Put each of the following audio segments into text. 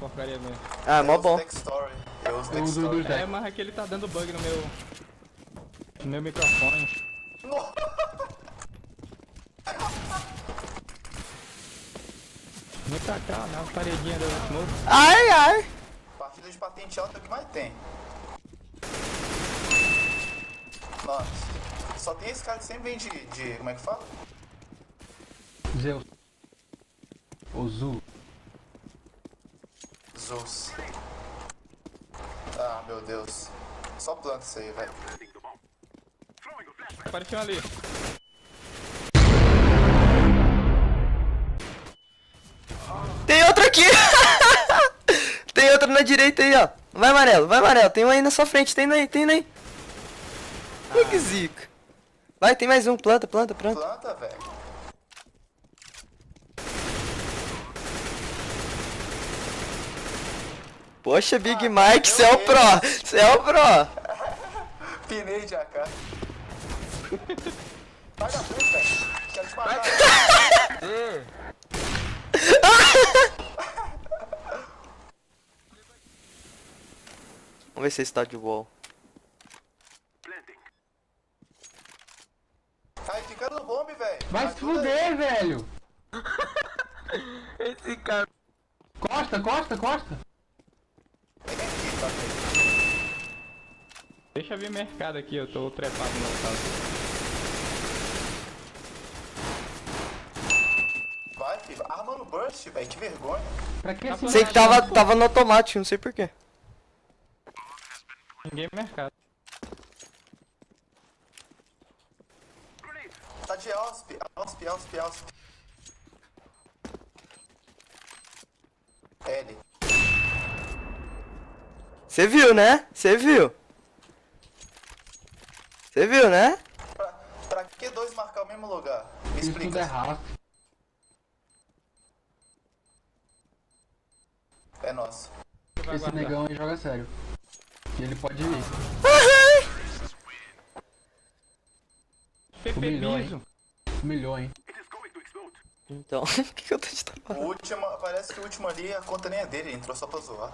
porcaria mesmo. Ah, mó bom. Eu uso Dextory. É, mas aqui ele tá dando bug no meu microfone. Vem pra cá, na paredinha do smoke. Ai, ai. Partida de patente alta é o que mais tem. Nossa, só tem esse cara que sempre vem de como é que fala? Zeus. Ou Zu. Zeus. Ah, meu Deus. Só planta isso aí, velho. Apareceu ali. Tem outro aqui. Tem outro na direita aí, ó. Vai, amarelo, vai, amarelo. Tem um aí na sua frente, tem um aí, tem um aí. Ai, que zica. Vai, tem mais um. Planta, planta, planta. Planta, velho. Poxa, Big Mike, você é o pro. Você é o pro. Pinei de AK. Vai da frente, velho. Quero te matar. Vamos ver se esse tá de wall. Ai, fica no bombe, velho. Vai se fuder, velho! Esse cara. Costa, costa, costa! Deixa eu ver mercado aqui, eu tô trepado no mercado. Vai, filho. Arma no burst, velho. Que vergonha. Pra que esse Sei que tava no automático, não sei porquê. Ninguém mercado. Tá de Ausp. Ausp. L. Você viu, né? Você viu? Você viu, né? Pra que dois marcar o mesmo lugar? Me Isso tudo é explica. errado. É nosso. Esse negão aí joga sério. E ele pode ir. PP Humilhou, piso. Humilhou, hein? Então, o que eu tô te O falando? último, parece que o último ali, a conta nem é dele, ele entrou só pra zoar.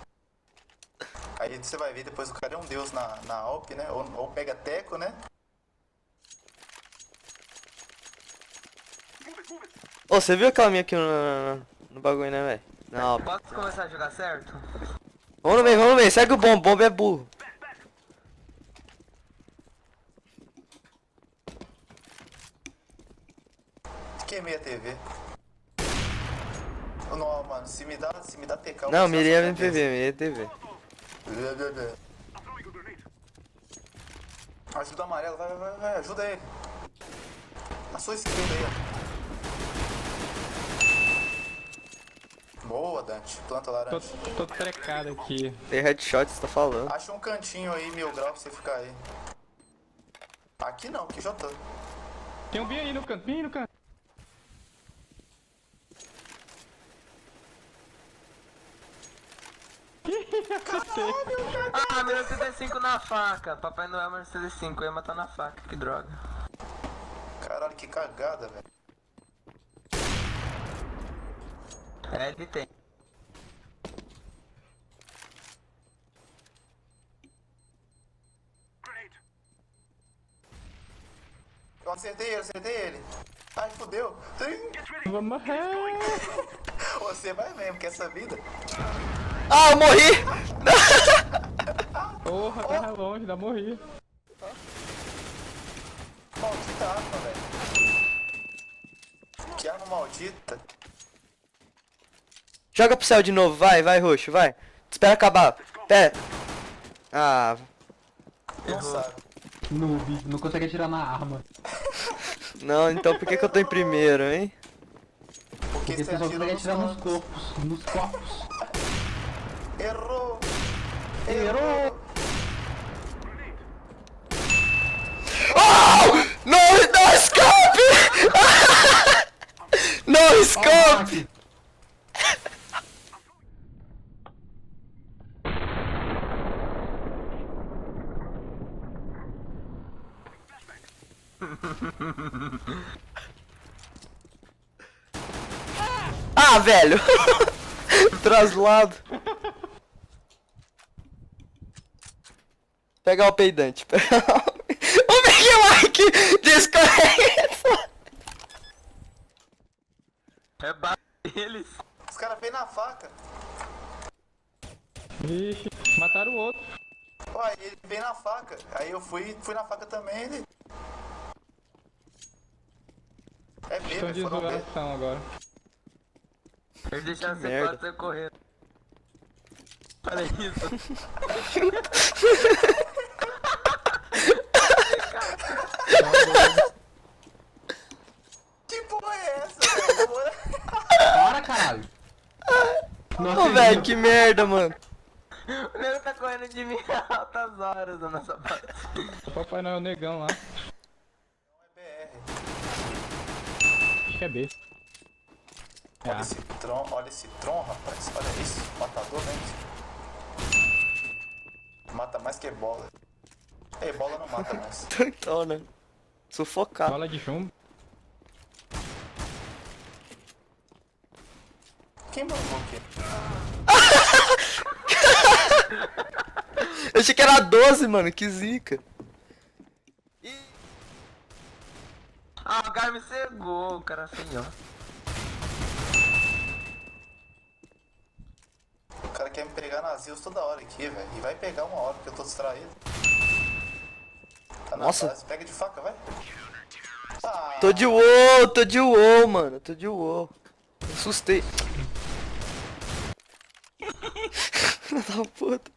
Aí você vai ver, depois o cara é um deus na Alp, né? Ou pega teco, né? Ô, você viu aquela minha aqui no bagulho, né, velho? Não, Posso começar a jogar certo? vamos ver. Segue o bombo, bombo é burro. Queimei a TV. Não, mano, se me dá TK... eu Não, vou mirei usar a essa MPV, cabeça. mirei a TV. Ajuda o amarelo, vai, ajuda ele. Na sua esquerda aí, ó. Boa, Dante. Planta laranja. Tô trecado aqui. Tem headshot, você tá falando. Acha um cantinho aí, 1000 graus, pra você ficar aí. Aqui não, aqui já tá. Tem um bem aí no canto, bem aí no canto. Ah, Mercedes 5 na faca. Papai Noel Mercedes 5, eu ia matar na faca, que droga. Caralho, que cagada, velho. É, ele tem. Eu acertei ele. Ai, fudeu. Vou morrer. Você vai mesmo, que essa vida. Ah, eu morri! Porra, tava longe, ainda morri. Maldita arma, velho. Que arma maldita. Joga pro céu de novo, vai, roxo, vai. Espera acabar. Pera. Ah, Não sabe. Noob, não consegue atirar na arma. não, então por que eu tô em primeiro, hein? Porque Porque você você só atirou consegue nos atirar nos corpos. corpos. Nos corpos. Errou. Oh! No scope! No scope! Ah, velho! Traslado. Pega o peidante. O Big Mike desconhece. Rebate eles. Os caras veio na faca. Vixe, mataram o outro. Ué, ele veio na faca. Aí eu fui na faca também, ele... É Estão mesmo, de foram ver. zoação agora. Eles deixaram você merda. quase correr. Olha isso. Que porra é essa, velho? Para, caralho. Ô, velho, que merda, mano. O nego tá correndo de mim há altas horas na nossa base. O Papai Noel negão lá. É BR. Acho que é B. Olha Ah, esse Tron, rapaz. Olha isso, matador, né? Mata mais que bola. Ei, bola não mata mais. Então, né? Sufocar. bola de chumbo. Quem mandou aqui? Eu achei que era 12, mano. Que zica. Ah, o cara me cegou, o cara assim, ó. O cara quer me pegar nas ilhas toda hora aqui, velho. E vai pegar uma hora porque eu tô distraído. Tá na Nossa. base. Pega de faca, vai. Ah, Tô de WoW, mano. Tô de WoW. Assustei. Filha da puta.